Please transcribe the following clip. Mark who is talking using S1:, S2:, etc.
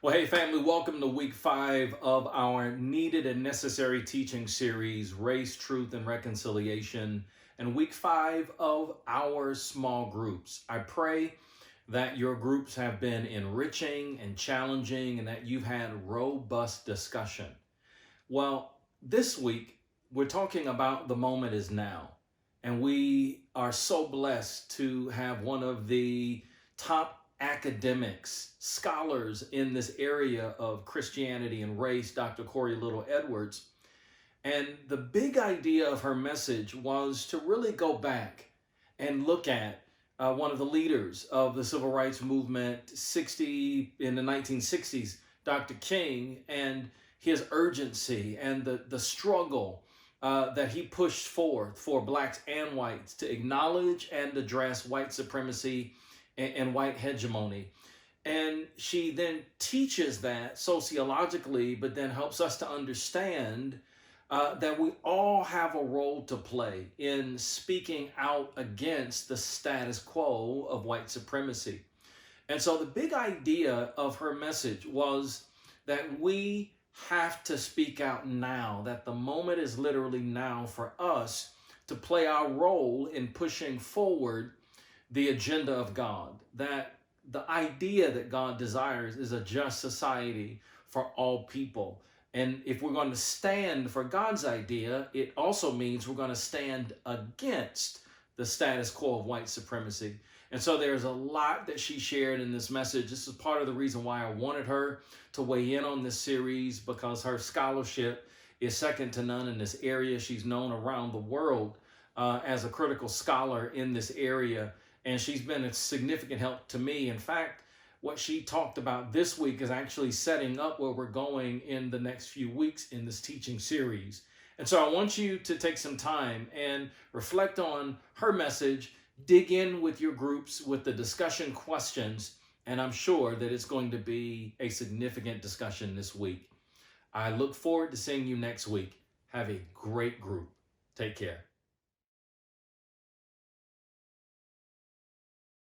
S1: Well, hey, family, welcome to week 5 of our needed and necessary teaching series, Race, Truth, and Reconciliation, and week 5 of our small groups. I pray that your groups have been enriching and challenging and that you've had robust discussion. Well, this week, we're talking about the moment is now. And we are so blessed to have one of the top academics, scholars in this area of Christianity and race, Dr. Corey Little Edwards. And the big idea of her message was to really go back and look at one of the leaders of the civil rights movement in the 1960s, Dr. King, and his urgency and the struggle that he pushed forth for blacks and whites to acknowledge and address white supremacy and white hegemony. And she then teaches that sociologically, but then helps us to understand that we all have a role to play in speaking out against the status quo of white supremacy. And so the big idea of her message was that we have to speak out now, that the moment is literally now for us to play our role in pushing forward the agenda of God, that the idea that God desires is a just society for all people. And if we're going to stand for God's idea, it also means we're going to stand against the status quo of white supremacy. And so there's a lot that she shared in this message. This is part of the reason why I wanted her to weigh in on this series, because her scholarship is second to none in this area. She's known around the world as a critical scholar in this area, and she's been a significant help to me. In fact, what she talked about this week is actually setting up where we're going in the next few weeks in this teaching series. And so I want you to take some time and reflect on her message, dig in with your groups with the discussion questions, and I'm sure that it's going to be a significant discussion this week. I look forward to seeing you next week. Have a great group. Take care.